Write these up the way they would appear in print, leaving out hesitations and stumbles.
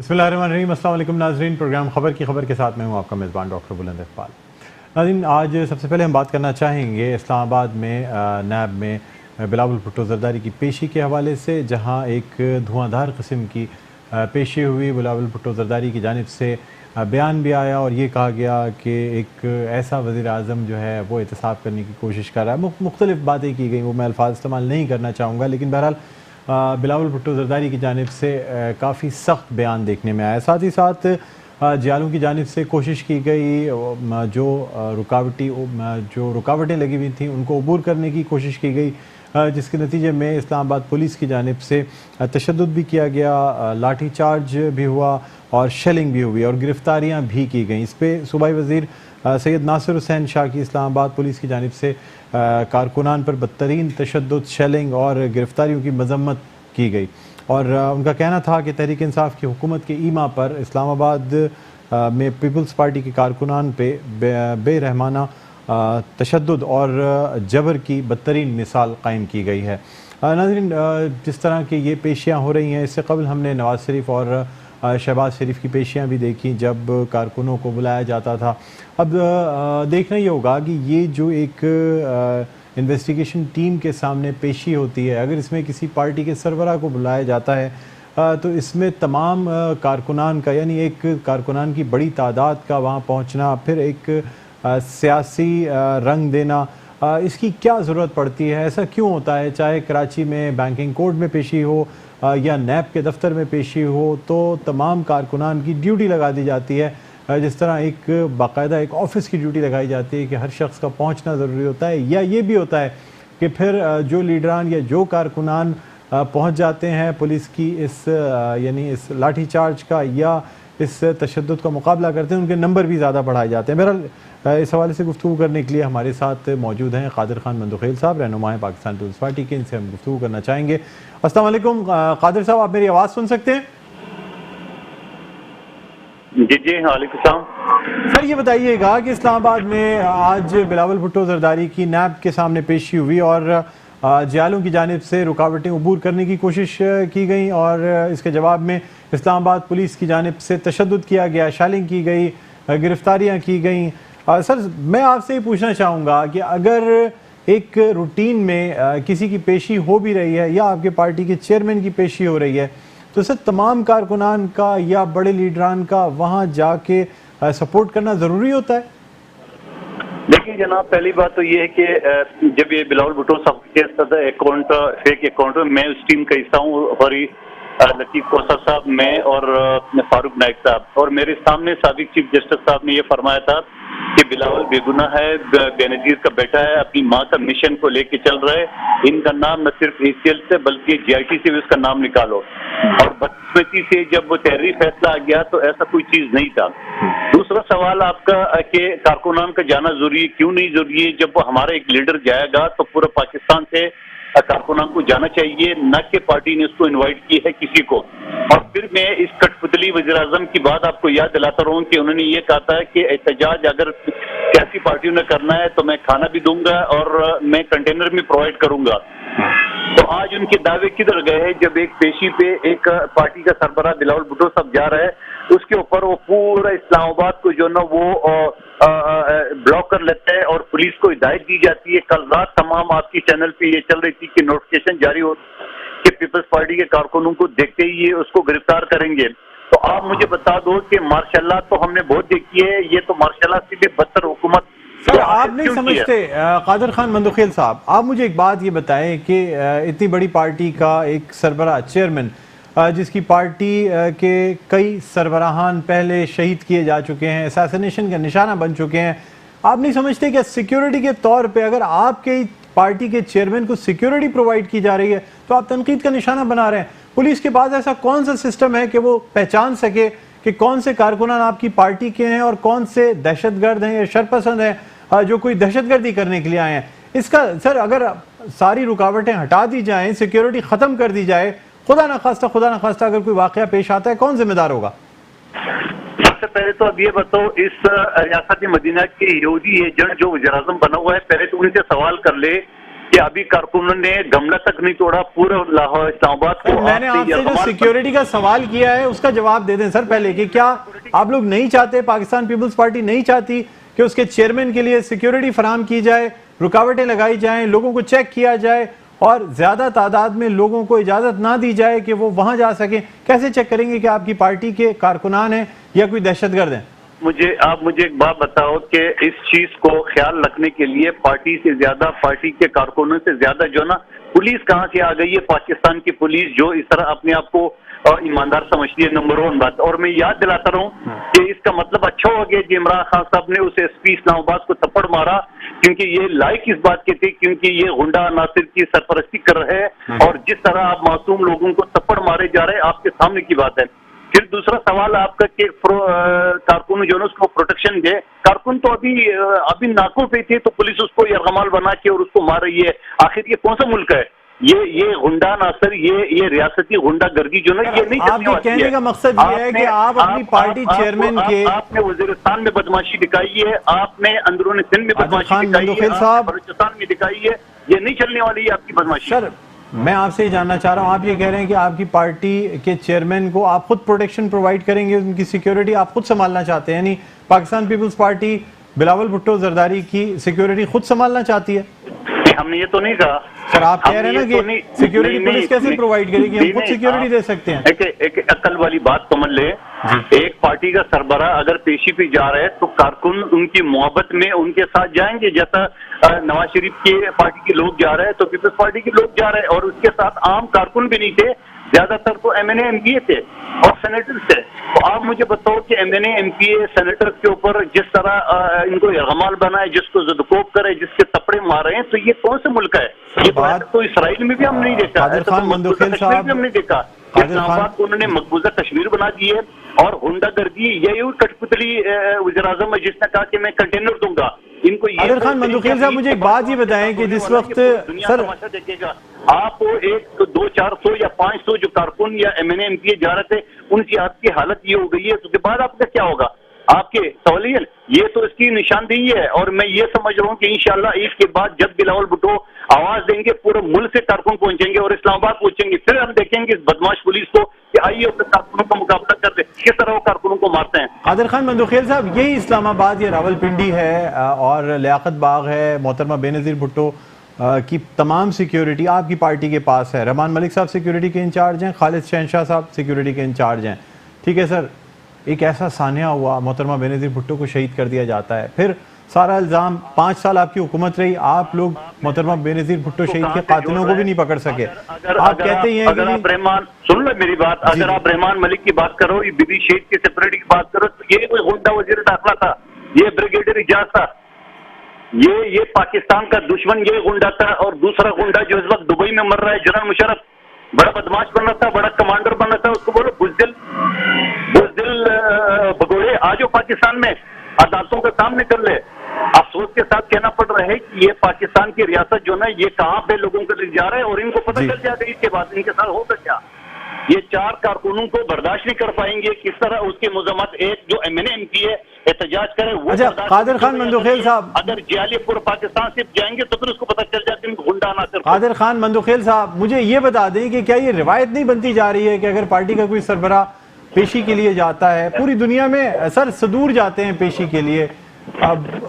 बिस्मिल्लाहिर्रहमानिर्रहीम। अस्सलाम वालेकुम नाज़रीन, प्रोग्राम ख़बर की खबर के साथ मैं हूँ आपका मेज़बान डॉक्टर बुलंद इक़बाल। नाज़रीन, आज सबसे पहले हम बात करना चाहेंगे इस्लामाबाद में नैब में बिलावल भुट्टो ज़रदारी की पेशी के हवाले से, जहाँ एक धुआंधार किस्म की पेशी हुई। बिलावल भुट्टो ज़रदारी की जानिब से बयान भी आया और ये कहा गया कि एक ऐसा वज़ीर आज़म जो है वो एहतसाब करने की कोशिश कर रहा है। मुख्तलिफ़ बातें की गई, वो मैं अल्फाज इस्तेमाल नहीं करना चाहूँगा, लेकिन बहरहाल बिलावल भुट्टो ज़रदारी की जानिब से काफ़ी सख्त बयान देखने में आया। साथ ही साथ जियालों की जानिब से कोशिश की गई, जो रुकावटें लगी हुई थी उनको अबूर करने की कोशिश की गई, जिसके नतीजे में इस्लामाबाद पुलिस की जानिब से तशद्दुद भी किया गया, लाठी चार्ज भी हुआ और शेलिंग भी हुई और गिरफ़्तारियाँ भी की गई। इस पर सूबाई वज़ीर सैयद नासिर हुसैन शाह की इस्लामाबाद पुलिस की जानिब से कारकुनान पर बदतरीन तशद्दुद, शेलिंग और गिरफ़्तारियों की मज़म्मत की गई और उनका कहना था कि तहरीक इंसाफ की हुकूमत के ईमा पर इस्लामाबाद में पीपल्स पार्टी के कारकुनान पे बेरहमाना तशद्दुद और जबर की बदतरीन मिसाल कायम की गई है। नाज़रीन, जिस तरह की ये पेशियाँ हो रही हैं, इससे कबल हमने नवाज़ शरीफ और शहबाज शरीफ की पेशियाँ भी देखी जब कारकुनों को बुलाया जाता था। अब देखना ये होगा कि ये जो एक इन्वेस्टिगेशन टीम के सामने पेशी होती है, अगर इसमें किसी पार्टी के सरबराह को बुलाया जाता है तो इसमें तमाम कारकुनान का, यानी एक कारकुनान की बड़ी तादाद का वहाँ पहुँचना, फिर एक सियासी रंग देना, इसकी क्या ज़रूरत पड़ती है? ऐसा क्यों होता है? चाहे कराची में बैंकिंग कोर्ट में पेशी हो या नैब के दफ्तर में पेशी हो, तो तमाम कारकुनान की ड्यूटी लगा दी जाती है। जिस तरह एक बाकायदा एक ऑफ़िस की ड्यूटी लगाई जाती है कि हर शख्स का पहुंचना ज़रूरी होता है, या ये भी होता है कि फिर जो लीडरान या जो कारकुनान पहुंच जाते हैं पुलिस की यानी इस लाठी चार्ज का या इस तशद्दुद का मुकाबला करते हैं, उनके नंबर भी ज़्यादा बढ़ाए जाते हैं। बहरहाल इस हवाले से गुफ्तगू करने के लिए हमारे साथ मौजूद हैं कादिर खान मंदुखेल साहब, रहनुमा पाकिस्तान पीपल्स पार्टी के। इनसे हम गुफ्तगू करना चाहेंगे। अस्सलाम वालेकुम कादिर साहब, आप मेरी आवाज़ सुन सकते हैं? जी, वालेकुम सलाम। सर, ये बताइएगा कि इस्लामाबाद में आज बिलावल भुट्टो ज़रदारी की नैब के सामने पेशी हुई और जियालों की जानिब से रुकावटें अबूर करने की कोशिश की गई और इसके जवाब में इस्लामाबाद पुलिस की जानिब से तशद्दुद किया गया, शेलिंग की गई, गिरफ्तारियाँ की गई। सर, मैं आपसे ये पूछना चाहूँगा कि अगर एक रूटीन में किसी की पेशी हो भी रही है या आपके पार्टी के चेयरमैन की पेशी हो रही है, तो सर तमाम कारकुनान का या बड़े लीडरान का वहाँ जाके सपोर्ट करना ज़रूरी होता है? देखिए जनाब, पहली बात तो ये है कि जब ये बिलावल भुट्टो साहब के अकाउंट फेक अकाउंट में, मैं उस टीम का हिस्सा हूँ और लतीफ़ कोसर साहब, मैं और फारूक नाइक साहब, और मेरे सामने साबिक चीफ जस्टिस साहब ने ये फरमाया था कि बिलावल बेगुनाह है, बेनजीर का बेटा है, अपनी माँ का मिशन को लेके चल रहा है, इनका नाम न सिर्फ ACL से बल्कि GIT से भी उसका नाम निकालो। और बदकिस्मती से जब वो तहरीरी फैसला आ गया तो ऐसा कोई चीज नहीं था। दूसरा सवाल आपका कि कारकुनान का जाना जरूरी है, क्यों नहीं जरूरी है? जब हमारा एक लीडर जाएगा तो पूरा पाकिस्तान से कारकुनान को जाना चाहिए, न कि पार्टी ने उसको इनवाइट की है किसी को। और फिर मैं इस कठपुतली वज़ीर आज़म की बात आपको याद दिलाता रहूं कि उन्होंने ये कहा था कि एहतजाज अगर सियासी पार्टियों ने करना है तो मैं खाना भी दूंगा और मैं कंटेनर भी प्रोवाइड करूंगा। तो आज उनके दावे किधर गए? जब एक पेशी पे एक पार्टी का सरबराह बिलावल भुट्टो साहब जा रहा है, उसके ऊपर वो पूरा इस्लामाबाद को जो ना वो ब्लॉक कर लेते हैं और पुलिस को हिदायत दी जाती है। कल रात तमाम आपकी चैनल पे ये चल रही थी कि नोटिफिकेशन जारी हो कि पीपल्स पार्टी के कारकुनों को देखते ही ये उसको गिरफ्तार करेंगे। तो आप मुझे बता दो कि मार्शाल्लाह तो हमने बहुत देखी है, ये तो मार्शाल्लाह से भी बदतर हुकूमत। सर, आप नहीं समझते कादिर खान मंदुखेल साहब, आप मुझे एक बात ये बताएं कि इतनी बड़ी पार्टी का एक सरबराह, चेयरमैन, जिसकी पार्टी के कई सरबराहान पहले शहीद किए जा चुके हैं, असैसिनेशन का निशाना बन चुके हैं, आप नहीं समझते कि सिक्योरिटी के तौर पे अगर आपके पार्टी के चेयरमैन को सिक्योरिटी प्रोवाइड की जा रही है तो आप तनकीद का निशाना बना रहे हैं? पुलिस के पास ऐसा कौन सा सिस्टम है कि वो पहचान सके कि कौन से कारकुनान आपकी पार्टी के हैं और कौन से दहशतगर्द हैं या शरपसंद हैं जो कोई दहशतगर्दी करने के लिए आए हैं? इसका सर, अगर सारी रुकावटें हटा दी जाएं, सिक्योरिटी खत्म कर दी जाए, खुदा ना खास्ता अगर कोई वाकया पेश आता है, कौन जिम्मेदार होगा? सबसे पहले तो अब ये बताओ, इस रियासत मदीना के यहूदी एजेंट जो वज़ीर आज़म बना हुआ है, पहले तो उनसे सवाल कर ले कि अभी कारकुनों ने गमला तक नहीं तोड़ा, पूरा लाहौर इस्लामाबाद को। मैंने आपसे जो सिक्योरिटी का सवाल किया है उसका जवाब दे दें सर पहले, कि क्या आप लोग नहीं चाहते, पाकिस्तान पीपल्स पार्टी नहीं चाहती कि उसके चेयरमैन के लिए सिक्योरिटी फराहम की जाए, रुकावटें लगाई जाएं, लोगों को चेक किया जाए और ज्यादा तादाद में लोगों को इजाजत ना दी जाए कि वो वहां जा सके? कैसे चेक करेंगे कि आपकी पार्टी के कारकुनान हैं या कोई दहशतगर्द हैं? आप मुझे एक बात बताओ कि इस चीज को ख्याल रखने के लिए पार्टी से ज्यादा, पार्टी के कारकुनों से ज्यादा जो ना पुलिस कहाँ से आ गई है? पाकिस्तान की पुलिस जो इस तरह अपने आप को ईमानदार समझती है, नंबर 1 बात। और मैं याद दिलाता रहा हूँ कि इसका मतलब अच्छा हो गया कि इमरान खान साहब ने उस एसपी इस्लामाबाद को थप्पड़ मारा, क्योंकि ये लायक इस बात की थी, क्योंकि ये गुंडा नासिर की सरपरस्ती कर रहे हैं और जिस तरह आप मासूम लोगों को थप्पड़ मारे जा रहे हैं आपके सामने की बात है। फिर दूसरा सवाल आपका कि कारकुन जो है उसको प्रोटेक्शन दे। कारकुन तो अभी नाकों पे थे तो पुलिस उसको यरगमाल बना के और उसको मार रही है। आखिर ये कौन सा मुल्क है? ये गुंडा नासर, ये रियासती गुंडा गर्दी जो ना, ये नहीं चलने वाली है। कहने का मकसद ये है कि आप अपनी पार्टी चेयरमैन के, आपने वजीरिस्तान में बदमाशी दिखाई है, आपने अंदरूनी सिंध में बदमाशी दिखाई है, बलूचिस्तान में दिखाई है, ये नहीं चलने वाली है आपकी बदमाशी। सर मैं आपसे ही जानना चाह रहा हूं, आप ये कह रहे हैं कि आपकी पार्टी के चेयरमैन को आप खुद प्रोटेक्शन प्रोवाइड करेंगे, उनकी सिक्योरिटी आप खुद संभालना चाहते हैं, यानी पाकिस्तान पीपल्स पार्टी बिलावल भुट्टो जरदारी की सिक्योरिटी खुद संभालना चाहती है? हमने ये तो नहीं कहा सर। आप कह रहे हैं ना कि सिक्योरिटी पुलिस कैसे प्रोवाइड करेगी? हम खुद सिक्योरिटी दे सकते हैं। एक अकल वाली बात समझ ले, एक पार्टी का सरबराह अगर पेशी पे जा रहा है तो कारकुन उनकी मोहब्बत में उनके साथ जाएंगे, जैसा नवाज शरीफ के पार्टी के लोग जा रहे हैं तो पीपल्स पार्टी के लोग जा रहे हैं। और उसके साथ आम कारकुन भी नहीं थे, ज्यादातर तो MNA MPA थे और सेनेटर थे। तो आप मुझे बताओ कि MNA MPA सेनेटर के ऊपर जिस तरह इनको यरगमाल बनाए, जिसको ज़दकोब करे, जिसके थप्पड़े मारे हैं, तो ये कौन सा मुल्क है? ये बात तो इसराइल में भी हम नहीं देखा, कश्मीर में हमने देखा। इस्लामाबाद को उन्होंने मकबूजा कश्मीर बना दी है और गुंडागर्दी, यही कठपुतली वज़ीर-ए-आज़म है जिसने कहा कि मैं कंटेनर दूंगा इनको। आदिल खान मंदुखेल साहब मुझे एक बात ये बताएं कि जिस वक्त सर देखेगा आप 100-200-400 या 500 जो कारकुन या MNA MPA जा रहे थे उनकी आपकी हालत ये हो गई है, तो उसके बाद आपका क्या होगा? आपके सवालियन ये तो इसकी निशानदेही है। और मैं ये समझ रहा हूँ कि इंशाल्लाह ईद के बाद जब बिलावल भुट्टो आवाज देंगे पूरे मुल्क से कारकुन पहुंचेंगे और इस्लामाबाद पहुंचेंगे, फिर हम देखेंगे इस बदमाश पुलिस को कि आइए अपने कारकुनों का मुकाबला कर दे, किस तरह वो कारकुनों को मारते हैं। आदिल खान मंदुखेल साहब, यही इस्लामाबाद, ये रावलपिंडी है और लियाकत बाग है, मोहतरमा बेनज़ीर भुट्टो की तमाम सिक्योरिटी आपकी पार्टी के पास है। रहमान मलिक साहब सिक्योरिटी के इंचार्ज हैं, खालिद शहनशाह साहब सिक्योरिटी के इंचार्ज हैं, ठीक है सर। एक ऐसा सानिया हुआ, मोहतरमा बेनज़ीर भुट्टो को शहीद कर दिया जाता है, फिर सारा इल्ज़ाम 5 साल आपकी हुकूमत रही, आप लोग मोहतरमा बेनज़ीर भुट्टो शहीद के कातिलों को भी नहीं पकड़ सके। आप कहते हैं अगर आप रहमान, सुन लो मेरी बात, अगर आप रहमान मलिक की बात करो, ये बीबी शहीद की सेपरेटी की बात करो, तो ये कोई गुंडा वजीर दाखिला था, ये ब्रिगेडियर इजाज था, ये पाकिस्तान का दुश्मन ये गुंडा था। और दूसरा गुंडा जो इस वक्त दुबई में मर रहा है, जनरल मुशर्रफ, बड़ा बदमाश बन रहा था, बड़ा कमांडर बन रहा था, उसको बोलो बुज़दिल भगोड़े आ जाओ पाकिस्तान में, अदालतों का सामने कर ले। अफसोस के साथ कहना पड़ रहा है कि ये पाकिस्तान की रियासत जो ना, ये कहाँ पे लोगों को ले जा रहा है और इनको पता चल जाएगा इसके बाद इनके साथ होगा क्या। ये 4 कारकुनों को बर्दाश्त नहीं कर पाएंगे, किस तरह उसकी मजम्मत एक जो MNA MPA एहतजाज करे वो। अच्छा कादिर खान मंदुखेल साहब, अगर जियालीपुर पाकिस्तान से जाएंगे तो फिर उसको पता चल जाएगा कि गुंडा नासिर। कादिर खान मंदुखेल साहब मुझे ये बता दें कि क्या ये रिवायत नहीं बनती जा रही है कि अगर पार्टी का कोई सरबराह पेशी के लिए जाता है, पूरी दुनिया में सर सदूर जाते हैं पेशी के लिए,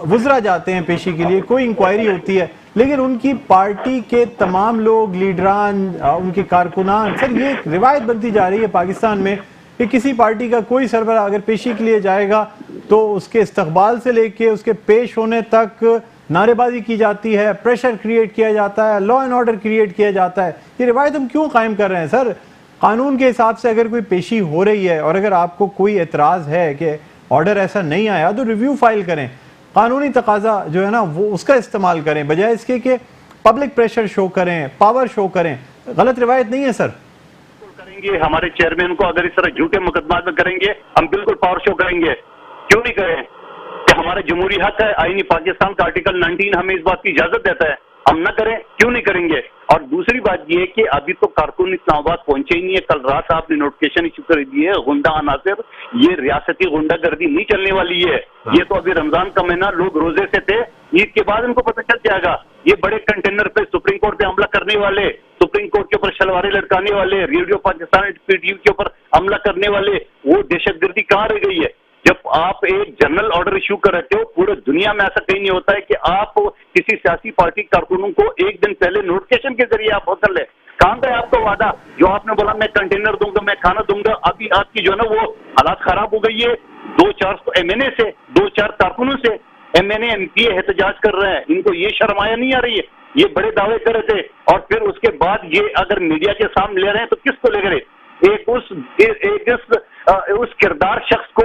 वुज़रा जाते हैं पेशी के लिए, कोई इंक्वायरी होती है, लेकिन उनकी पार्टी के तमाम लोग, लीडरान, उनके कारकुनान, सर ये रिवायत बनती जा रही है पाकिस्तान में कि किसी पार्टी का कोई सरबराह अगर पेशी के लिए जाएगा तो उसके इस्तकबाल से लेके उसके पेश होने तक नारेबाजी की जाती है, प्रेशर क्रिएट किया जाता है, लॉ एंड ऑर्डर क्रिएट किया जाता है। ये रिवायत हम क्यों कायम कर रहे हैं सर? कानून के हिसाब से अगर कोई पेशी हो रही है और अगर आपको कोई एतराज़ है कि ऑर्डर ऐसा नहीं आया तो रिव्यू फाइल करें, कानूनी तकाजा जो है ना वो उसका इस्तेमाल करें, बजाय इसके कि पब्लिक प्रेशर शो करें, पावर शो करें। गलत रिवायत नहीं है सर? करेंगे हमारे चेयरमैन को अगर इस तरह झूठे मुकदमा में करेंगे, हम बिल्कुल पावर शो करेंगे, क्यों नहीं करें? कि हमारा जमहूरी हक है, आईनी पाकिस्तान का आर्टिकल 19 हमें इस बात की इजाजत देता है हम ना करें, क्यों नहीं करेंगे? और दूसरी बात ये है कि अभी तो कारकुन इस्लामाबाद पहुंचे ही नहीं है। कल रात आपने नोटिफिकेशन इशू कर दी है, गुंडा अनासिर, ये रियासती गुंडागर्दी नहीं चलने वाली है। ये तो अभी रमजान का महीना, लोग रोजे से थे, ईद के बाद इनको पता चल जाएगा। ये बड़े कंटेनर पे सुप्रीम कोर्ट पे हमला करने वाले, सुप्रीम कोर्ट के ऊपर शलवारें लटकाने वाले, रेडियो पाकिस्तान पीटीयू के ऊपर हमला करने वाले, वो दहशतगर्दी कहाँ रह गई है? जब आप एक जनरल ऑर्डर इशू कर रहे हो, पूरे दुनिया में ऐसा कहीं नहीं होता है कि आप किसी सियासी पार्टी कारकुनों को एक दिन पहले नोटिफिकेशन के जरिए आप बदल ले। कहां गया आपका वादा जो आपने बोला मैं कंटेनर दूंगा, मैं खाना दूंगा? अभी आपकी जो है ना वो हालात खराब हो गई है। 2-4 एमएनए से, 2-4 कारकुनों से एमएनए एमपीए एहतजाज कर रहे हैं। इनको ये शर्माया नहीं आ रही है? ये बड़े दावे कर रहे थे और फिर उसके बाद ये अगर मीडिया के सामने ले रहे हैं तो किसको ले रहे? एक उस किरदार शख्स को,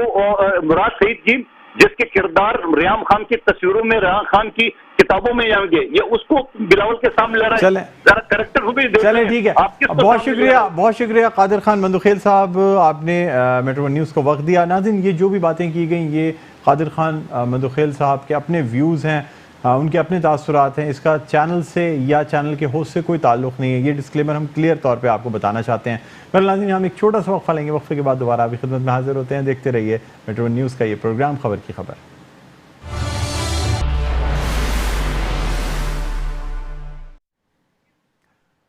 मुराद सईद जी, जिसके किरदार रियाम खान की तस्वीरों में, रियाम खान की किताबों में जाएंगे, ये उसको बिलावल के सामने ले रहा है। जरा करेक्टर को भी देख। चलें, ठीक है, बहुत शुक्रिया कादिर खान मंदुखेल साहब, आपने मेट्रो न्यूज़ को वक्त दिया। नाज़रीन, ये जो भी बातें की गई ये कादिर खान मंदुखेल साहब के अपने व्यूज़ हैं, उनके अपने तासुरात हैं, इसका चैनल से या चैनल के होस्ट से कोई ताल्लुक़ नहीं है। ये डिस्क्लेमर हम क्लियर तौर पे आपको बताना चाहते हैं। पर नाज़रीन, हम एक छोटा सा वक्फा लेंगे, वक्फे के बाद दोबारा आपकी खिदमत में हाजिर होते हैं। देखते रहिए मेट्रो न्यूज़ का ये प्रोग्राम खबर की खबर।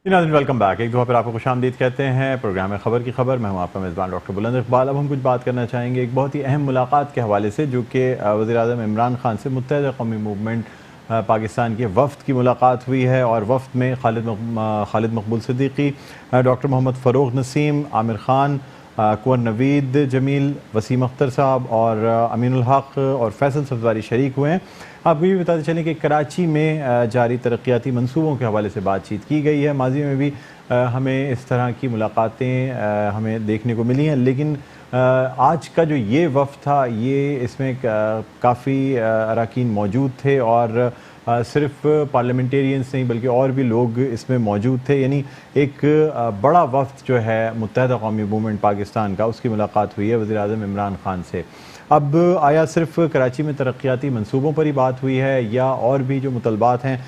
नाज़रीन, वेलकम बैक। एक दफ़ा फिर आपको खुशामदीद कहते हैं प्रोग्राम में खबर की खबर। मैं हूँ आपका मेज़बान डॉक्टर बुलंद इकबाल। अब हम कुछ बात करना चाहेंगे एक बहुत ही अहम मुलाकात के हवाले से, जो कि वज़ीर-ए-आज़म इमरान खान से मुत्तहिदा कौमी मूवमेंट पाकिस्तान के वफ़द की मुलाकात हुई है। और वफ़द में खालिद मकबूल सिद्दीकी, डॉक्टर मोहम्मद फ़रूख नसीम, आमिर खान, कुंवर नवीद जमील, वसीम अख्तर साहब और अमीनुल हक और फैसल सफदारी शरीक हुए हैं। आपको ये भी बताते चलें कि कराची में जारी तरक्याती मंसूबों के हवाले से बातचीत की गई है। माजी में भी हमें इस तरह की मुलाकातें हमें देखने को मिली हैं, लेकिन आज का जो ये वफ़द था, ये इसमें काफ़ी अरकान मौजूद थे और सिर्फ पार्लियामेंटेरियंस नहीं बल्कि और भी लोग इसमें मौजूद थे। यानी एक बड़ा वफ़द जो है मुत्तहिदा कौमी मूवमेंट पाकिस्तान का, उसकी मुलाकात हुई है वज़ीर-ए-आज़म इमरान खान से। अब आया सिर्फ कराची में तरक्याती मंसूबों पर ही बात हुई है या और भी जो मुतलबात हैं,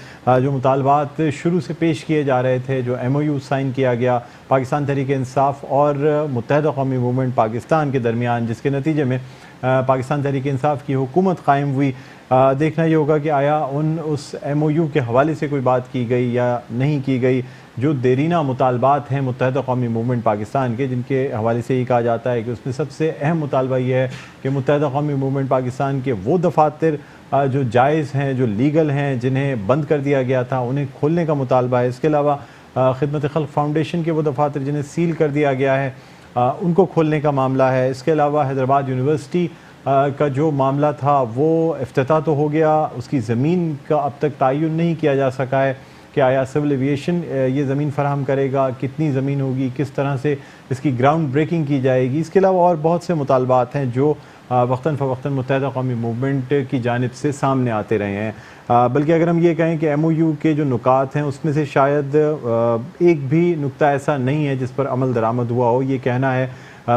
जो मुतालबात शुरू से पेश किए जा रहे थे, जो MOU साइन किया गया पाकिस्तान तहरीक-ए-इंसाफ और मुत्तहिदा कौमी मूवमेंट पाकिस्तान के दरमियान, जिसके नतीजे में पाकिस्तान तहरीक-ए-इंसाफ की हुकूमत कायम हुई। देखना ये होगा कि आया उस MOU के हवाले से कोई बात की गई या नहीं की गई। जो देरीना मुतालबात हैं मुत्तहिदा कौमी मूवमेंट पाकिस्तान के, जिनके हवाले से ये कहा जाता है कि उसमें सबसे अहम मुतालबा ये है कि मुत्तहिदा कौमी मूवमेंट पाकिस्तान के वो दफातर जो जायज़ हैं, जो लीगल हैं, जिन्हें बंद कर दिया गया था, उन्हें खोलने का मुतालबा है। इसके अलावा खिदमत खल्क फाउंडेशन के वो दफातर जिन्हें सील कर दिया गया है, उनको खोलने का मामला है। इसके अलावा हैदराबाद यूनिवर्सिटी का जो मामला था वो इफ्तिताह तो हो गया, उसकी ज़मीन का अब तक तयन नहीं किया जा सका है कि आया सिविल एविएशन ये ज़मीन फराहम करेगा, कितनी ज़मीन होगी, किस तरह से इसकी ग्राउंड ब्रेकिंग की जाएगी। इसके अलावा और बहुत से मुतालबात हैं जो वक्तन फ़वक्तन मुत्तहिदा कौमी मूवमेंट की जानिब से सामने आते रहे हैं। बल्कि अगर हम ये कहें कि MOU के जो नुकात हैं उसमें से शायद एक भी नुक्ता ऐसा नहीं है जिस पर अमल दरामद हुआ हो, ये कहना है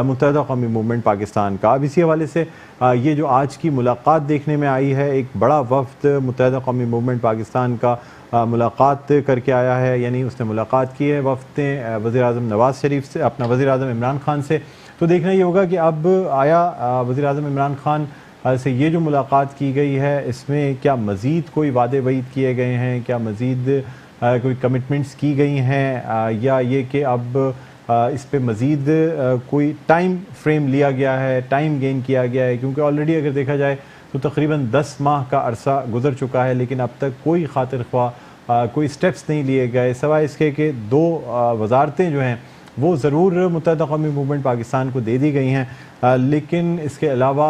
मुत्तहिदा कौमी मूवमेंट पाकिस्तान का। अब इसी हवाले से ये जो आज की मुलाकात देखने में आई है, एक बड़ा वफ़द मुत्तहिदा कौमी मूवमेंट पाकिस्तान का मुलाकात करके आया है। यानी उसने मुलाकात की है वफ़द ने वज़ीर-ए-आज़म नवाज़ शरीफ से, अपना वज़ीर-ए-आज़म इमरान खान से। तो देखना ये होगा कि अब आया वज़ीर-ए-आज़म इमरान खान से ये जो मुलाकात की गई है, इसमें क्या मज़ीद कोई वादे वईद किए गए हैं, क्या मज़ीद कोई कमिटमेंट्स की गई हैं, या ये कि अब इस पे मज़ीद कोई टाइम फ्रेम लिया गया है, टाइम गेन किया गया है। क्योंकि ऑलरेडी अगर देखा जाए तो तकरीबन 10 माह का अरसा गुजर चुका है, लेकिन अब तक कोई खातिर ख्वाह कोई स्टेप्स नहीं लिए गए, सवाए इसके कि 2 वजारतें जो हैं वो ज़रूर मुत्तहिदा कौमी मूवमेंट पाकिस्तान को दे दी गई हैं, लेकिन इसके अलावा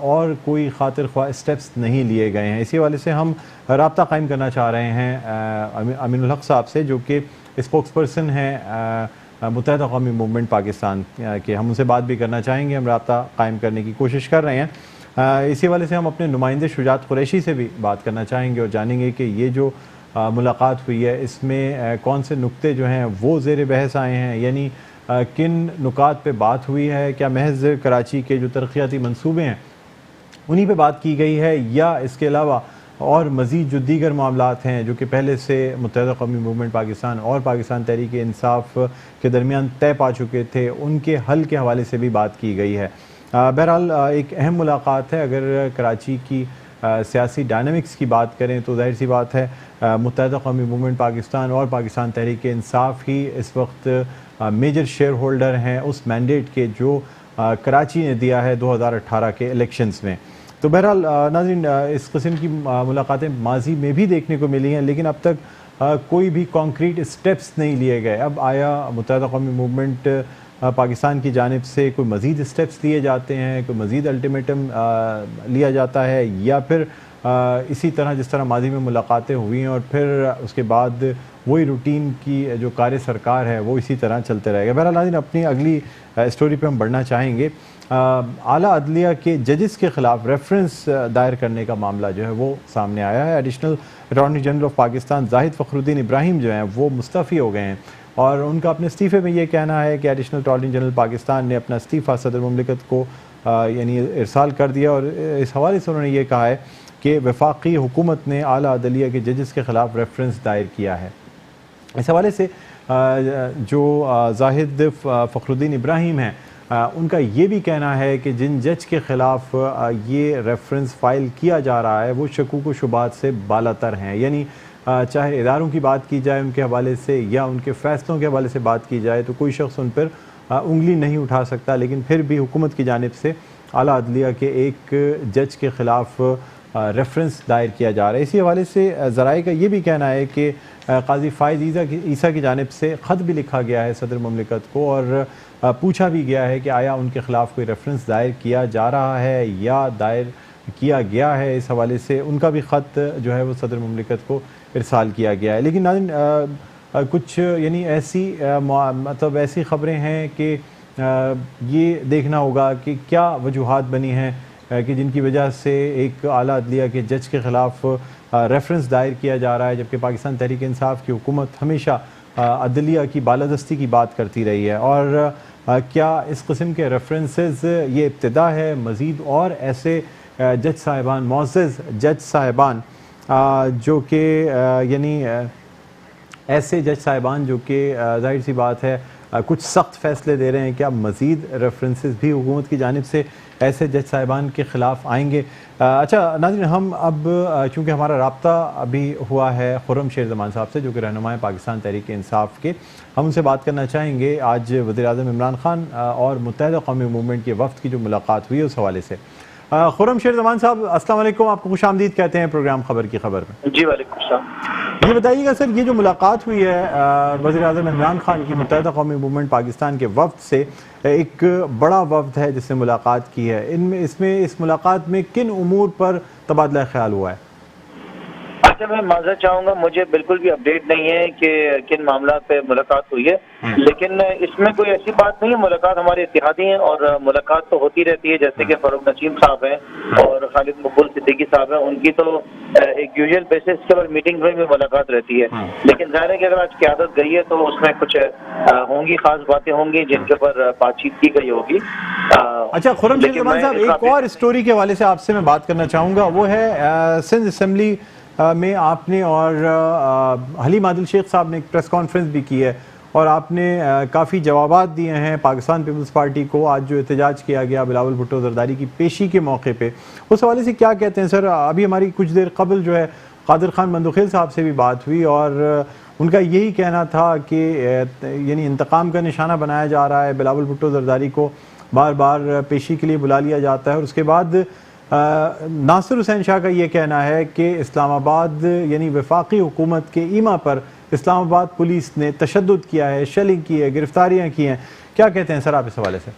और कोई खातिर ख्वाह स्टेप्स नहीं लिए गए हैं। इसी हवाले से हम रब्ता कायम करना चाह रहे हैं अमीनुल हक साहब से, जो कि स्पोक्स पर्सन हैं मुत्तहिदा कौमी मूवमेंट पाकिस्तान के। हम उनसे बात भी करना चाहेंगे, हम रब्ता कायम करने की कोशिश कर रहे हैं। इसी वाले से हम अपने नुमाइंदे शुजात कुरैशी से भी बात करना चाहेंगे और जानेंगे कि ये जो मुलाकात हुई है इसमें कौन से नुक्ते जो हैं वो ज़ेर बहस आए हैं, यानी किन नुकात पे बात हुई है, क्या महज कराची के जो तरक्याती मंसूबे हैं उन्हीं पे बात की गई है, या इसके अलावा और मज़ीद जो दीगर मामलात हैं जो कि पहले से मुत्तहिदा कौमी मूवमेंट पाकिस्तान और पाकिस्तान तहरीक इंसाफ के दरमियान तय पा चुके थे, उनके हल के हवाले से भी बात की गई है। बहरहाल एक अहम मुलाकात है। अगर कराची की सियासी डायनामिक्स की बात करें तो जाहिर सी बात है मुत्तहिदा कौमी मूवमेंट पाकिस्तान और पाकिस्तान तहरीक इंसाफ ही इस वक्त मेजर शेयर होल्डर हैं उस मैंडेट के जो कराची ने दिया है 2018 के इलेक्शंस में। तो बहरहाल नाज़रीन, इस किस्म की मुलाकातें माजी में भी देखने को मिली हैं, लेकिन अब तक कोई भी कॉन्क्रीट स्टेप्स नहीं लिए गए। अब आया मुत्तहिदा कौमी मूवमेंट पाकिस्तान की जानिब से कोई मज़ीद स्टेप्स लिए जाते हैं, कोई मज़ीद अल्टीमेटम लिया जाता है, या फिर इसी तरह जिस तरह माजी में मुलाकातें हुई हैं और फिर उसके बाद वही रूटीन की जो कार्य सरकार है वो इसी तरह चलते रहेगा। बहरहाल नाज़रीन, अपनी अगली स्टोरी पे हम बढ़ना चाहेंगे। आला अदलिया के जजेस के ख़िलाफ़ रेफरेंस दायर करने का मामला जो है वो सामने आया है। Additional attorney general of Pakistan Zahid Fakhruddin Ibrahim जो हैं वो मुस्तफ़ी हो गए हैं और उनका अपने इस्तीफ़े में ये कहना है कि एडिशनल अटॉर्नी जनरल पाकिस्तान ने अपना इस्तीफ़ा सदर मुमलिकत को यानी इरसाल कर दिया और इस हवाले से उन्होंने ये कहा है कि वफाकी हुकूमत ने आला अदलिया के जजेस के ख़िलाफ़ रेफरेंस दायर किया है। इस हवाले से जो जाहिद फ़खरुद्दीन इब्राहिम हैं उनका ये भी कहना है कि जिन जज के ख़िलाफ़ ये रेफरेंस फ़ाइल किया जा रहा है वो शकूक व शुबात से बालातर हैं। यानी चाहे इदारों की बात की जाए उनके हवाले से या उनके फ़ैसलों के हवाले से बात की जाए तो कोई शख्स उन पर उंगली नहीं उठा सकता, लेकिन फिर भी हुकूमत की जानिब से आला अदलिया के एक जज के ख़िलाफ़ रेफरेंस दायर किया जा रहा है। इसी हवाले से ज़राए का ये भी कहना है कि काजी फ़ाइज़ ईसा की जानिब से ख़त भी लिखा गया है सदर मुमलिकत को और पूछा भी गया है कि आया उनके ख़िलाफ़ कोई रेफरेंस दायर किया जा रहा है या दायर किया गया है। इस हवाले से उनका भी ख़त जो है वो सदर मुमलिकत को इरसाल किया गया है। लेकिन नाज़रीन, कुछ यानी मतलब ऐसी ख़बरें हैं कि ये देखना होगा कि क्या वजूहात बनी हैं कि जिनकी वजह से एक आला अदलिया के जज के ख़िलाफ़ रेफरेंस दायर किया जा रहा है, जबकि पाकिस्तान तहरीक इंसाफ की हुकूमत हमेशा अदलिया की बालादस्ती की बात करती रही है। और क्या इस किस्म के रेफरेंसेस ये इब्तिदा है, मज़ीद और ऐसे जज साहिबान, मुअज़्ज़ज़ जज साहिबान जो कि यानी ऐसे जज साहिबान जो कि जाहिर सी बात है कुछ सख्त फ़ैसले दे रहे हैं, क्या मज़ीद रेफरेंसेस भी हुकूमत की जानिब से ऐसे जज साहिबान के ख़िलाफ़ आएंगे? अच्छा नाज़रीन, हम अब चूँकि हमारा रब्ता अभी हुआ है खुर्रम शेर ज़मान साहब से जो कि रहनुमा है पाकिस्तान तहरीक इंसाफ के, हम उनसे बात करना चाहेंगे आज वज़ीर-ए-आज़म इमरान खान और मुत्तहिदा कौमी मूवमेंट के वफ़द की जो मुलाकात हुई है उस हवाले से। खुर्रम शेर ज़मान साहब, अस्सलाम वालेकुम, आपको खुशामदीद कहते हैं प्रोग्राम खबर की खबर में। जी वालेकुम सलाम। ये बताइएगा सर, ये जो मुलाकात हुई है वज़ीर-ए-आज़म इमरान खान की मुत्तहिदा कौमी मूवमेंट पाकिस्तान के वफ़द से, एक बड़ा वफ़द है जिससे मुलाकात की है, इस मुलाकात में किन उमूर पर तबादला ख्याल हुआ है? अच्छा, मैं माज़रत चाहूँगा, मुझे बिल्कुल भी अपडेट नहीं है कि किन मामला पे मुलाकात हुई है, लेकिन इसमें कोई ऐसी बात नहीं है। मुलाकात हमारे इत्तेहादी हैं और मुलाकात तो होती रहती है, जैसे कि फारूक नसीम साहब हैं और खालिद मकबूल सिद्दीकी साहब हैं, उनकी तो एक यूजुअल बेसिस के ऊपर मीटिंग में मुलाकात रहती है। लेकिन ज़ाहिर है कि अगर आज क़यादत गई है तो उसमें कुछ होंगी, खास बातें होंगी जिनके ऊपर बातचीत की गई होगी। अच्छा खुर्रम शेर ज़मान साहब, एक और स्टोरी के हवाले से आपसे मैं बात करना चाहूँगा, वो है सिंध असम्बली में आपने और हलीम आदिल शेख साहब ने एक प्रेस कॉन्फ्रेंस भी की है और आपने काफ़ी जवाबात दिए हैं पाकिस्तान पीपल्स पार्टी को। आज जो एहतजाज किया गया बिलावल भुट्टो ज़रदारी की पेशी के मौके पे, उस हवाले से क्या कहते हैं सर? अभी हमारी कुछ देर कबल जो है कादिर खान बंदुखेल साहब से भी बात हुई और उनका यही कहना था कि यानी इंतकाम का निशाना बनाया जा रहा है, बिलावल भुट्टो ज़रदारी को बार बार पेशी के लिए बुला लिया जाता है। और उसके बाद नासिर हुसैन शाह का ये कहना है कि इस्लामाबाद यानी वफाकी हुकूमत के ईमा पर इस्लामाबाद पुलिस ने तशद्दुद किया है, शेलिंग की है, गिरफ्तारियां की हैं। क्या कहते हैं सर आप इस हवाले से?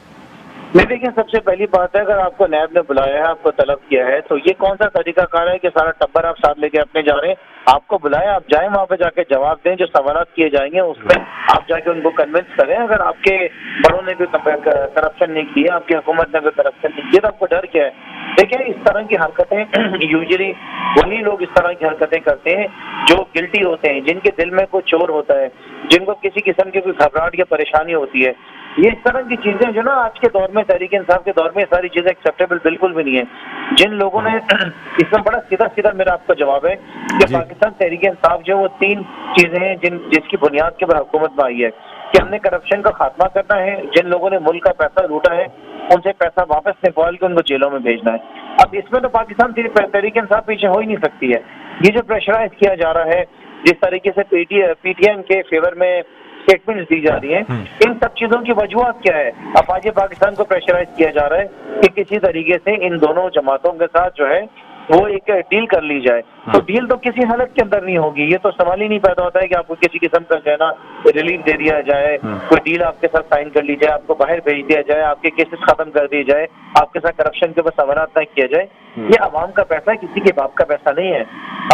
नहीं, देखिए, सबसे पहली बात है, अगर आपको नैब ने बुलाया है, आपको तलब किया है, तो ये कौन सा तरीकाकार है कि सारा टब्बर आप साथ लेके अपने जा रहे हैं? आपको बुलाया, आप जाएं, वहाँ पे जाके जवाब दें, जो सवालात किए जाएंगे उसमें आप जाके उनको कन्विंस करें। अगर आपके बड़ों ने कोई करप्शन नहीं किया, आपकी हुकूमत ने कोई करप्शन नहीं किया, तो आपको डर क्या है? देखिए, इस तरह की हरकतें यूजुअली वही लोग इस तरह की हरकतें करते हैं जो गिल्टी होते हैं, जिनके दिल में कोई चोर होता है, जिनको किसी किस्म की कोई घबराहट या परेशानी होती है। ये इस तरह की चीजें जो ना आज के दौर में, तहरीक इंसाफ के दौर में, सारी चीजें एक्सेप्टेबल बिल्कुल भी नहीं है। जिन लोगों ने इसमें बड़ा सीधा सीधा मेरा आपका जवाब है कि पाकिस्तान तहरीक इंसाफ जो वो 3 चीजें हैं जिसकी बुनियाद के ऊपर हुकूमत में आई है कि हमने करप्शन का खात्मा करना है, जिन लोगों ने मुल्क का पैसा लूटा है उनसे पैसा वापस निकाल के उनको जेलों में भेजना है। अब इसमें तो पाकिस्तान तहरीक इंसाफ पीछे हो ही नहीं सकती है। ये जो प्रेशराइज किया जा रहा है, जिस तरीके से पीटीएम के फेवर में स्टेटमेंट्स दी जा रही हैं, इन सब चीजों की वजूहत क्या है? अब आज पाकिस्तान को प्रेशराइज किया जा रहा है कि किसी तरीके से इन दोनों जमातों के साथ जो है वो एक डील कर ली जाए। तो डील तो किसी हालत के अंदर नहीं होगी। ये तो सवाल ही नहीं पैदा होता है कि आपको किसी किस्म का जो है ना रिलीफ दे दिया जाए, कोई डील आपके साथ साइन कर ली जाए, आपको बाहर भेज दिया जाए, आपके केसेस खत्म कर दिए जाए, आपके साथ करप्शन के ऊपर समानत न किया जाए। ये आवाम का पैसा है, किसी के बाप का पैसा नहीं है।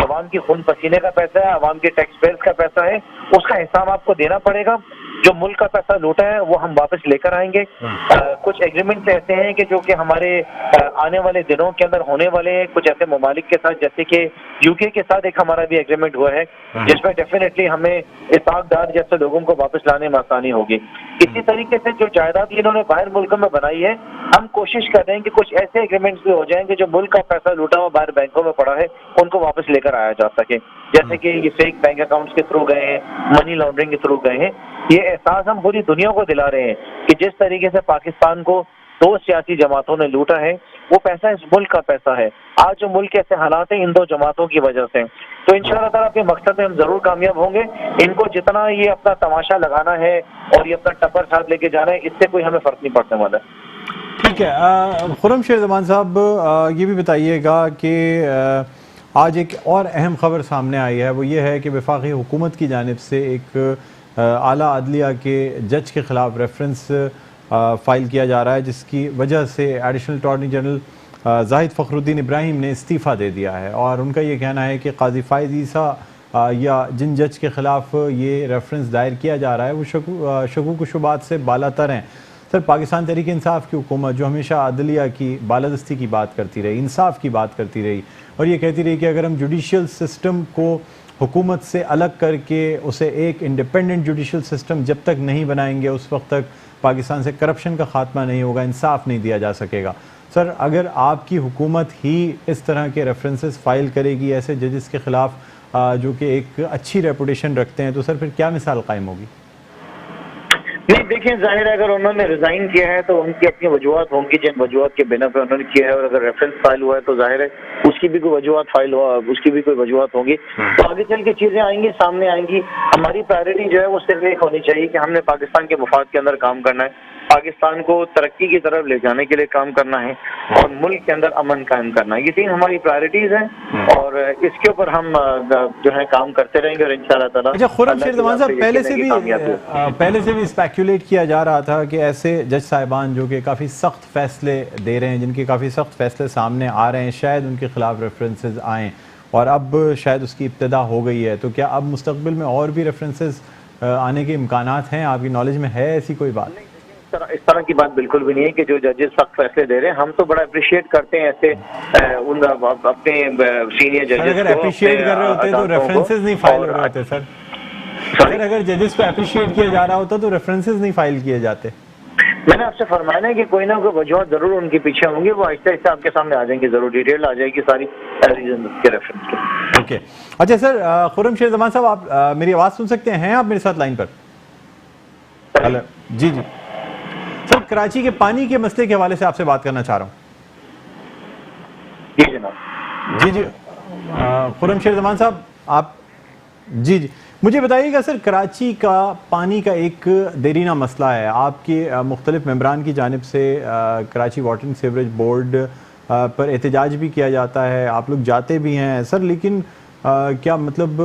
आवाम की खून पसीने का पैसा है, आवाम के टैक्स पेयर्स का पैसा है, उसका हिसाब आपको देना पड़ेगा। जो मुल्क का पैसा लूटा है वो हम वापस लेकर आएंगे। कुछ एग्रीमेंट्स ऐसे हैं कि जो कि हमारे आने वाले दिनों के अंदर होने वाले हैं कुछ ऐसे ममालिक के साथ, जैसे कि यूके के साथ एक हमारा भी एग्रीमेंट हुआ है जिसमें डेफिनेटली हमें इताकदार जैसे लोगों को वापस लाने में आसानी होगी। इसी तरीके से जो जायदाद इन्होंने बाहर मुल्कों में बनाई है, हम कोशिश कर रहे हैं कि कुछ ऐसे एग्रीमेंट्स भी हो जाएंगे जो मुल्क का पैसा लूटा हुआ बाहर बैंकों में पड़ा है उनको वापस लेकर आया जा सके। जैसे कि ये फेक बैंक अकाउंट्स के थ्रू गए हैं, मनी लॉन्ड्रिंग के थ्रू गए हैं। ये एहसास हम पूरी दुनिया को दिला रहे हैं कि जिस तरीके से पाकिस्तान को 2 सियासी जमातों ने लूटा है, वो पैसा इस मुल्क का पैसा है। आज जो मुल्क के ऐसे हालात हैं इन 2 जमातों की वजह से, तो इंशाअल्लाह ताला अपने मकसद में हम जरूर कामयाब होंगे। इनको जितना ये अपना तमाशा लगाना है और ये अपना टप्पर साथ लेके जाना है, इससे कोई हमें फर्क नहीं पड़ने वाला। ठीक है, खुर्रम शेर ज़मान साहब ये भी बताइएगा कि आज एक और अहम खबर सामने आई है, वो ये है कि वफाकी हुकूमत की जानिब से एक आला अदलिया के जज के ख़िलाफ़ रेफरेंस फ़ाइल किया जा रहा है, जिसकी वजह से additional attorney general Zahid Fakhruddin Ibrahim ने इस्तीफ़ा दे दिया है। और उनका ये कहना है कि काजी फ़ाइज़ ईसा या जिन जज के ख़िलाफ़ ये रेफरेंस दायर किया जा रहा है वो शकूक व शुबात से बालातर हैं। सर, पाकिस्तान तहरीक इंसाफ की हुकूमत जो हमेशा अदलिया की बालादस्ती की बात करती रही, इंसाफ की बात करती रही और ये कहती रही कि अगर हम जुडिशल सिस्टम को हुकूमत से अलग करके उसे एक इंडिपेंडेंट जुडिशल सिस्टम जब तक नहीं बनाएंगे उस वक्त तक पाकिस्तान से करप्शन का खात्मा नहीं होगा, इंसाफ नहीं दिया जा सकेगा। सर, अगर आपकी हुकूमत ही इस तरह के रेफरेंसेस फाइल करेगी ऐसे जजेस के ख़िलाफ़ जो कि एक अच्छी रेपुटेशन रखते हैं, तो सर फिर क्या मिसाल कायम होगी? नहीं, देखिए, जाहिर है अगर उन्होंने रिजाइन किया है तो उनकी अपनी वजूहत होंगी जिन वजूहत के बिना पे उन्होंने किया है, और अगर रेफरेंस फाइल हुआ है तो जाहिर है उसकी भी कोई वजूहत फाइल हुआ, उसकी भी कोई वजूहत होंगी। तो आगे चल के चीजें आएंगी, सामने आएंगी। हमारी प्रायोरिटी जो है वो सिर्फ एक होनी चाहिए कि हमने पाकिस्तान के मुफाद के अंदर काम करना है, पाकिस्तान को तरक्की की तरफ ले जाने के लिए काम करना है और मुल्क के अंदर अमन कायम करना है। ये 3 हमारी प्रायोरिटीज हैं और इसके ऊपर हम जो है काम करते रहेंगे और इंशाअल्लाह ताला। अच्छा, खुर्रम शेर ज़मान साहब, पहले से भी स्पेकुलेट किया जा रहा था कि ऐसे जज साहिबान जो कि काफ़ी सख्त फैसले दे रहे हैं, जिनके काफ़ी सख्त फैसले सामने आ रहे हैं, शायद उनके खिलाफ रेफरेंसेस आएँ और अब शायद उसकी इब्तिदा हो गई है। तो क्या अब मुस्तकबिल में और भी रेफरेंसेस आने के इम्कानात हैं? आपकी नॉलेज में है ऐसी कोई बात? इस तरह की बात बिल्कुल भी नहीं है कि जो जजेस सख्त फैसले दे रहे हैं। हम तो बड़ा अप्रिशिएट करते हैं ऐसे उन अपने सीनियर जजेस। अगर अप्रिशिएट कर रहे होते तो रेफरेंसेस नहीं फाइल हो रहे होते सर। सर, अगर जजेस को अप्रिशिएट किया जा रहा होता तो रेफरेंसेस नहीं फाइल किए जाते। मैंने आपसे फरमाया है कि कोई ना कोई वजूहत जरूर उनके पीछे होंगी, वो आहिस्ता आहिस्ता आपके सामने आ जाएंगी, जरूर डिटेल आ जाएगी सारी रीजन के रेफरेंस के। ओके, अच्छा सर, खुर्रम शेर ज़मान साहब, आप मेरी आवाज़ सुन सकते हैं? आप मेरे साथ लाइन पर? हेलो, जी जी सर, कराची के पानी के मसले के हवाले से आपसे बात करना चाह रहा हूँ। जी जनाब। जी जी, खुर्रम शेर ज़मान साहब, आप जी जी मुझे बताइएगा सर, कराची का पानी का एक देरीना मसला है। आपके मुख्तलिफ मेंबरान की जानिब से Karachi water and sewerage board पर एहतजाज भी किया जाता है, आप लोग जाते भी हैं सर, लेकिन क्या मतलब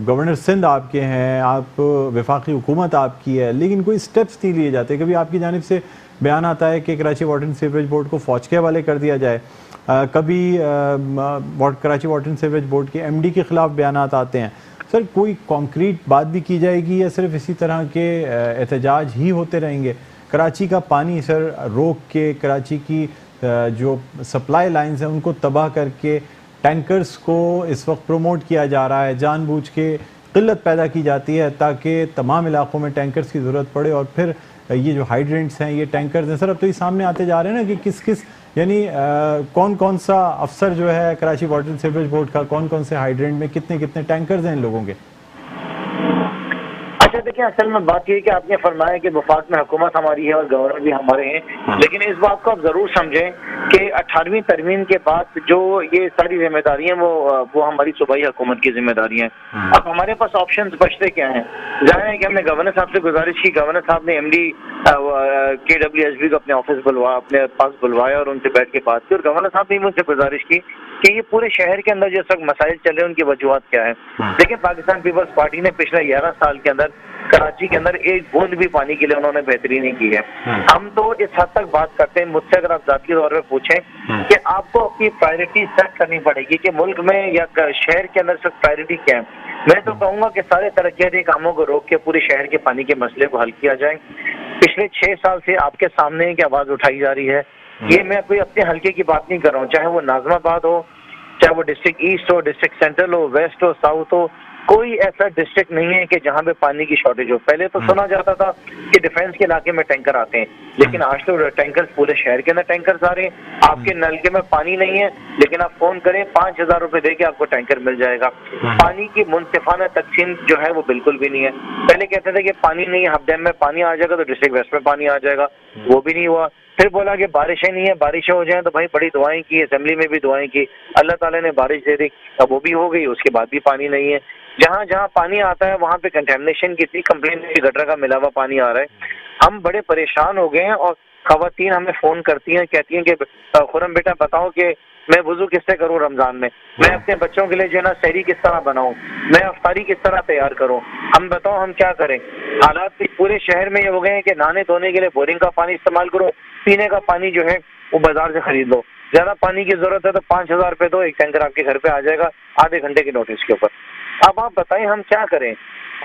गवर्नर सिंध आपके हैं, आप वफाकी हुकूमत आपकी है, लेकिन कोई स्टेप्स नहीं लिए जाते। कभी आपकी जानिब से बयान आता है कि Karachi water and sewerage board को फौज के हवाले कर दिया जाए, कभी Karachi water and sewerage board के MD के ख़िलाफ़ बयान आते हैं। सर, कोई कॉन्क्रीट बात भी की जाएगी या सिर्फ इसी तरह के एहतजाज ही होते रहेंगे? कराची का पानी सर रोक के, कराची की जो सप्लाई लाइन्स हैं उनको तबाह करके टैंकर्स को इस वक्त प्रमोट किया जा रहा है, जानबूझ के किल्लत पैदा की जाती है ताकि तमाम इलाकों में टैंकर्स की ज़रूरत पड़े और फिर ये जो हाइड्रेंट्स हैं, ये टैंकर्स हैं, सर अब तो ये सामने आते जा रहे हैं ना कि किस किस यानी कौन कौन सा अफसर जो है Karachi water and sewerage board का, कौन कौन से हाइड्रेंट में कितने कितने टैंकर्स हैं इन लोगों के? अच्छा देखिए, असल में बात ये है कि आपने फरमाया कि वफाक में हुकूमत हमारी है और गवर्नर भी हमारे हैं, लेकिन इस बात को आप जरूर समझें कि 18वीं तरमीम के बाद जो ये सारी जिम्मेदारियां वो हमारी सूबाई हुकूमत की जिम्मेदारियां हैं। अब हमारे पास ऑप्शंस बचते क्या हैं? जाहिर है कि हमने गवर्नर साहब से गुजारिश की, गवर्नर साहब ने MD KWSB को अपने ऑफिस अपने पास बुलवाया और उनसे बैठ के बात की, और गवर्नर साहब ने मुझसे गुजारिश की कि ये पूरे शहर के अंदर जो सब मसाइल चल रहे हैं उनकी वजूहत क्या है। लेकिन पाकिस्तान पीपल्स पार्टी ने पिछले 11 साल के अंदर कराची के अंदर एक बूंद भी पानी के लिए उन्होंने बेहतरी नहीं की है। हम तो इस हद तक बात करते हैं, मुझसे अगर आप जाती तौर पर पूछें कि आपको अपनी प्रायोरिटी सेट करनी पड़ेगी कि मुल्क में या शहर के अंदर सब प्रायोरिटी क्या है। मैं तो कहूंगा कि सारे तरक्याती कामों को रोक के पूरे शहर के पानी के मसले को हल किया जाए। पिछले 6 साल से आपके सामने की आवाज उठाई जा रही है, ये मैं कोई अपने हल्के की बात नहीं कर रहा हूँ, चाहे वो नाजमाबाद हो, चाहे वो डिस्ट्रिक्ट ईस्ट हो, डिस्ट्रिक्ट सेंट्रल हो, वेस्ट हो, साउथ हो, कोई ऐसा डिस्ट्रिक्ट नहीं है कि जहां पे पानी की शॉर्टेज हो। पहले तो सुना जाता था कि डिफेंस के इलाके में टैंकर आते हैं, लेकिन आज तो टैंकर पूरे शहर के अंदर टैंकर्स आ रहे हैं। आपके नलके में पानी नहीं है, लेकिन आप फोन करें 5000 रुपए दे के आपको टैंकर मिल जाएगा। पानी की मुनसिफाना तकसीम जो है वो बिल्कुल भी नहीं है। पहले कहते थे कि पानी नहीं है, हब डैम में पानी आ जाएगा तो डिस्ट्रिक्ट वेस्ट में पानी आ जाएगा, वो भी नहीं हुआ। फिर बोला कि बारिशें नहीं है, बारिशें हो जाएं तो भाई बड़ी दुआएं की, असेंबली में भी दुआएं की, अल्लाह ताला ने बारिश दे दी, अब वो भी हो गई, उसके बाद भी पानी नहीं है। जहां जहां पानी आता है वहां पे कंटेमिनेशन की इतनी कंप्लेन है, गटर का मिला हुआ पानी आ रहा है। हम बड़े परेशान हो गए हैं और खवातीन हमें फोन करती हैं, कहती हैं कि खुरम बेटा बताओ कि मैं वुजू किससे करूं रमजान में, मैं अपने बच्चों के लिए जो है ना सहरी किस तरह बनाऊं, मैं अफ्तारी किस तरह तैयार करूं, हम बताओ हम क्या करें। हालात पूरे शहर में ये हो गए हैं कि नहाने धोने के लिए बोरिंग का पानी इस्तेमाल करो, पीने का पानी जो है वो बाजार से खरीद लो। ज्यादा पानी की जरूरत है तो 5000 रुपए दो, एक टैंकर आपके घर पे आ जाएगा आधे घंटे के नोटिस के ऊपर। अब आप बताएं हम क्या करें।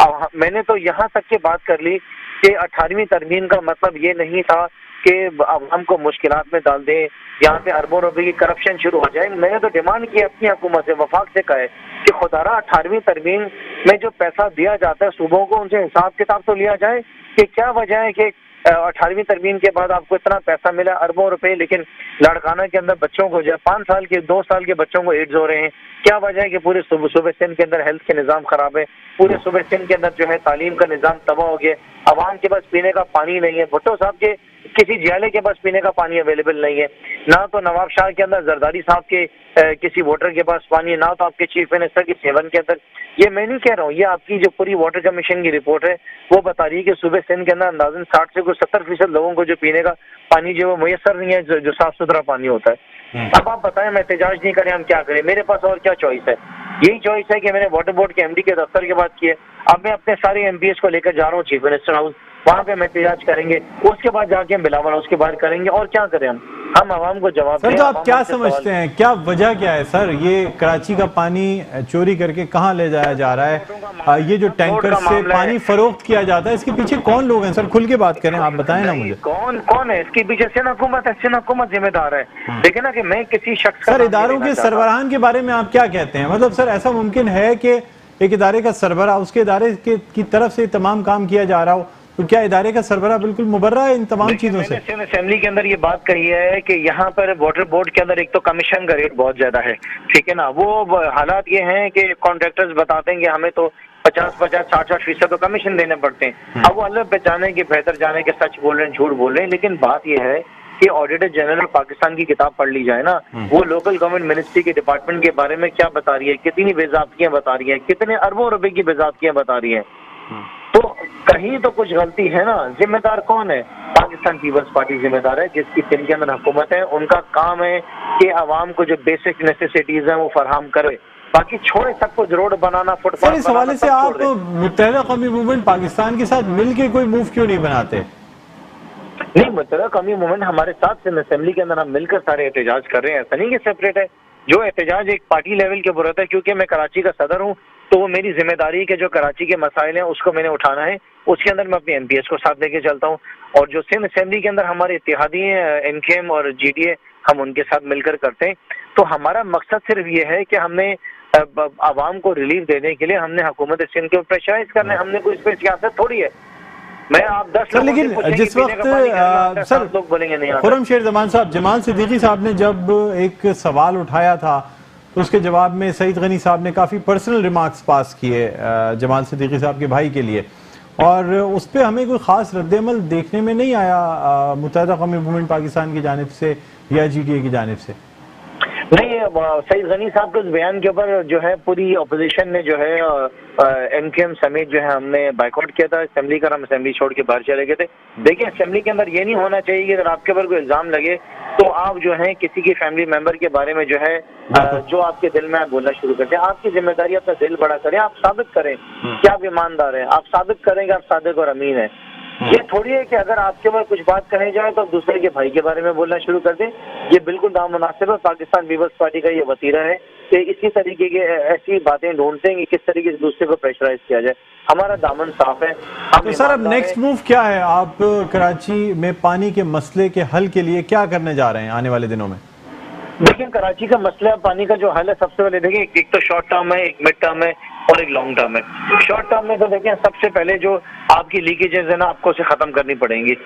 अब मैंने तो यहाँ तक की बात कर ली कि 18वीं तरमीम का मतलब ये नहीं था कि अवाम को मुश्किलात में डाल दें, यहाँ पे अरबों रुपए की करप्शन शुरू हो जाए। मैंने तो डिमांड की अपनी हुकूमत से, वफाक से कहे कि खुदारा 18वीं तरमीम में जो पैसा दिया जाता है सूबों को, उनसे हिसाब किताब तो लिया जाए कि क्या वजह है कि 18वीं तरमीम के बाद आपको इतना पैसा मिला अरबों रुपए, लेकिन लाड़काना के अंदर बच्चों को जो 5 साल के 2 साल के बच्चों को एड्स हो रहे हैं। क्या वजह है कि पूरे सूबे सिंध के अंदर हेल्थ के निज़ाम खराब है, पूरे सूबे सिंध के अंदर जो है तालीम का निज़ाम तबाह हो गया, अवाम के पास पीने का पानी नहीं है। भुट्टो साहब के किसी जियाले के पास पीने का पानी अवेलेबल नहीं है, ना तो नवाब शाह के अंदर जरदारी साहब के किसी वोटर के पास पानी है, ना तो आपके चीफ मिनिस्टर की सेवन के अंदर। ये मैं नहीं कह रहा हूँ, ये आपकी जो पूरी वाटर कमीशन की रिपोर्ट है वो बता रही है कि सूबे सिंध के अंदर अंदाजन 60 से 70% लोगों को जो पीने का पानी जो वो मुयसर नहीं है, जो साफ सुथरा पानी होता है। अब आप बताएं, मैं एहतजाज नहीं करें, हम क्या करें? मेरे पास और क्या चॉइस है? यही चॉइस है कि मैंने वाटर बोर्ड के MD के दफ्तर के बात किए, अब मैं अपने सारे MPs को लेकर जा रहा हूँ चीफ मिनिस्टर हाउस, वहाँ पे हम एहतजाज करेंगे, उसके बाद जाके हम बिलावल हाउस के बाहर करेंगे। और क्या करें हम आवाम को जवाब सर। तो आप क्या समझते हैं, क्या वजह क्या है सर? ये कराची का पानी चोरी करके कहाँ ले जाया जा रहा है? ये जो टैंकर से पानी फरोख्त किया जाता है, इसके पीछे कौन लोग हैं सर? खुल के बात करें, आप बताएं ना मुझे। कौन है इसके पीछे? सिंध हुकूमत है, सिंध हुकूमत जिम्मेदार है। देखिए ना कि मैं किसी शख्स सर इदारों के सरबराहान के बारे में आप क्या कहते हैं? मतलब सर ऐसा मुमकिन है कि एक इदारे का सरबराह, उसके इदारे की तरफ से तमाम काम किया जा रहा हो, तो क्या इदारे का सरबराह बिल्कुल मुबर्रा है इन तमाम चीजों से? मैंने असेंबली के अंदर ये बात कही है कि यहाँ पर वाटर बोर्ड के अंदर एक तो कमीशन का रेट बहुत ज्यादा है, ठीक है ना। वो हालात ये हैं कि कॉन्ट्रैक्टर्स बताते हैं कि हमें तो 50-50, 60-60% तो कमीशन देने पड़ते हैं। अब वो अल्लाह पे जाने कि बेहतर जाने के सच बोल रहे हैं झूठ बोल रहे हैं, लेकिन बात यह है कि ऑडिटर जनरल पाकिस्तान की किताब पढ़ ली जाए ना, वो लोकल गवर्नमेंट मिनिस्ट्री के डिपार्टमेंट के बारे में क्या बता रही है, कितनी बेज़ाब्तियां बता रही है, कितने अरबों रुपए की बेज़ाब्तियां बता रही है। तो कहीं तो कुछ गलती है ना। जिम्मेदार कौन है? पाकिस्तान पीपल्स पार्टी जिम्मेदार है, जिसकी सिंध के अंदर हुकूमत है। उनका काम है कि आवाम को जो बेसिक नेसेसिटीज हैं वो फराहम करे, बाकी छोड़े सब कुछ रोड बनाना, फुटपाथ। इस हवाले से आप मुत्तहिदा कौमी मूवमेंट पाकिस्तान के साथ मिलकर कोई मूव क्यों नहीं बनाते? नहीं, मुत्तहिदा कौमी मूवमेंट हमारे साथ सिंध असेंबली के अंदर हम मिलकर सारे एहतजाज कर रहे हैं, ऐसा नहीं कि सेपरेट है। जो एहतजाज एक पार्टी लेवल के ऊपर होता है, क्योंकि मैं कराची का सदर हूँ तो वो मेरी जिम्मेदारी है कि जो कराची के मसाइल हैं उसको मैंने उठाना है, उसके अंदर मैं अपने MPs को साथ लेके चलता हूँ। और जो सिंध असेंबली के अंदर हमारे इत्तेहादी हैं NKM और GDA, हम उनके साथ मिलकर करते हैं। तो हमारा मकसद सिर्फ ये है कि हमने आवाम को रिलीफ देने के लिए हमने हुकूमत सिंध के ऊपर प्रेशराइज करना है, हमने कोई इस पर सियासत थोड़ी है। मैं आप 10 सर, लेकिन जिस वक्त सर लोग बोलेंगे नहीं खुर्रमशेर जमान साहब, जमाल सिद्दीकी साहब ने जब एक सवाल उठाया था तो उसके जवाब में सईद गनी साहब ने काफ़ी पर्सनल रिमार्क्स पास किए जमाल सिद्दीकी साहब के भाई के लिए, और उस पर हमें कोई ख़ास रद्दअमल देखने में नहीं आया मुत्तहिदा कौमी मूवमेंट पाकिस्तान की जानिब से या GDA की जानिब से। नहीं, सईद गनी साहब के उस बयान के ऊपर जो है पूरी अपोजिशन ने जो है MQM समेत जो है हमने बाइकआउट किया था असेंबली का। हम असेंबली छोड़ के बाहर चले गए थे। देखिए, असेंबली के अंदर ये नहीं होना चाहिए कि अगर आपके ऊपर कोई इल्जाम लगे तो आप जो है किसी की फैमिली मेंबर के बारे में जो है जो आपके दिल में आप बोलना शुरू करते हैं। आपकी जिम्मेदारी अपना दिल बड़ा करें, आप साबित करें कि आप ईमानदार हैं, आप साबित करें कि आप सादिक और अमीन हैं। ये थोड़ी है कि अगर आपके ऊपर कुछ बात कही जाए तो दूसरे के भाई के बारे में बोलना शुरू कर दें। ये बिल्कुल नामुनासिब है। पाकिस्तान पीपल्स पार्टी का ये वतीरा है कि इसी तरीके की ऐसी बातें ढूंढते हैं कि किस तरीके से दूसरे को प्रेशराइज किया जाए। हमारा दामन साफ है। तो सर, अब नेक्स्ट मूव क्या है? आप कराची में पानी के मसले के हल के लिए क्या करने जा रहे हैं आने वाले दिनों में? देखिए, कराची का मसला पानी का जो हल है, सबसे पहले देखिए एक तो शॉर्ट टर्म है, एक मिड टर्म है और एक लॉन्ग टर्म है। शॉर्ट टर्म में तो देखिए सबसे पहले जो आपकी लीकेजेस है ना, आपको उसे खत्म करनी पड़ेंगी।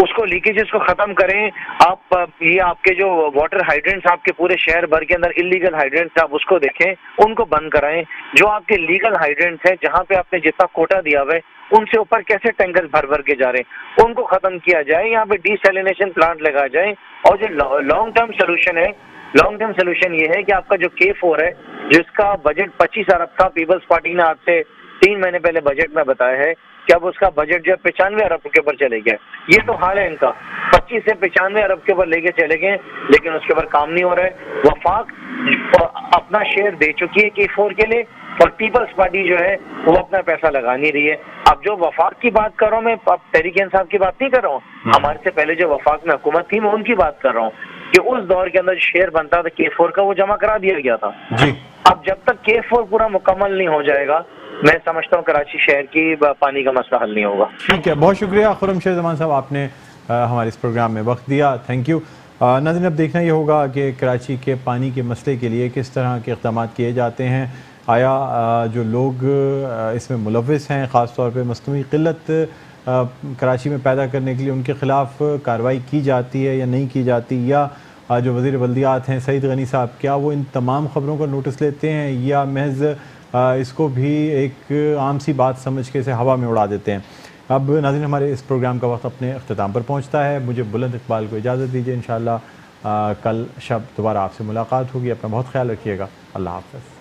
उसको लीकेजेस को खत्म करें आप। ये आपके जो वाटर हाइड्रेंट्स आपके पूरे शहर भर के अंदर इलीगल हाइड्रेंट्स, आप उसको देखें, उनको बंद कराएं। जो आपके लीगल हाइड्रेंट्स हैं, जहां पे आपने जितना कोटा दिया हुआ है, उनसे ऊपर कैसे टैंकर भर भर के जा रहे हैं, उनको खत्म किया जाए। यहाँ पे डिसैलिनेशन प्लांट लगाया जाए। और जो लॉन्ग टर्म सोल्यूशन है, लॉन्ग टर्म सोल्यूशन ये है कि आपका जो K4 है, जिसका बजट 25 अरब था, पीपल्स पार्टी ने आज से 3 महीने पहले बजट में बताया है कि अब उसका बजट जो है 95 अरब के ऊपर चले गया। ये तो हाल है इनका, 25 से 95 अरब के ऊपर लेके चले गए, लेकिन उसके ऊपर काम नहीं हो रहा है। वफाक अपना शेयर दे चुकी है K4 के लिए और पीपल्स पार्टी जो है वो अपना पैसा लगा नहीं रही है। अब जो वफाक की बात कर रहा हूँ मैं, अब तहरीक इंसाफ की बात नहीं कर रहा हूँ, हमारे से पहले जो वफाक में हुकूमत थी मैं उनकी बात कर रहा हूँ कि उस दौर के अंदर शेयर बनता था K4 का, वो जमा करा दिया गया था जी। अब जब तक K4 पूरा मुकम्मल नहीं हो जाएगा, मैं समझता हूँ कराची शहर की पानी का मसला हल नहीं होगा। ठीक है, बहुत शुक्रिया खुर्रमशेर जमान साहब, आपने हमारे इस प्रोग्राम में वक्त दिया। Thank you. नाज़रीन, अब देखना ये होगा कि कराची के पानी के मसले के लिए किस तरह के इक़दाम किए जाते हैं। आया जो लोग इसमें मुलव्विस हैं, ख़ास तौर पे मसनूई क़िल्लत कराची में पैदा करने के लिए, उनके ख़िलाफ़ कार्रवाई की जाती है या नहीं की जाती, या जो वज़ीर बल्दियात हैं सईद गनी साहब, क्या वो इन तमाम ख़बरों का नोटिस लेते हैं या महज इसको भी एक आम सी बात समझ के इसे हवा में उड़ा देते हैं। अब नाज़रीन, हमारे इस प्रोग्राम का वक्त अपने अख्ताम पर पहुँचता है। मुझे बुलंद इकबाल को इजाज़त दीजिए। इंशाअल्लाह कल शब दोबारा आपसे मुलाकात होगी। अपना बहुत ख्याल रखिएगा। अल्लाह हाफ़िज़।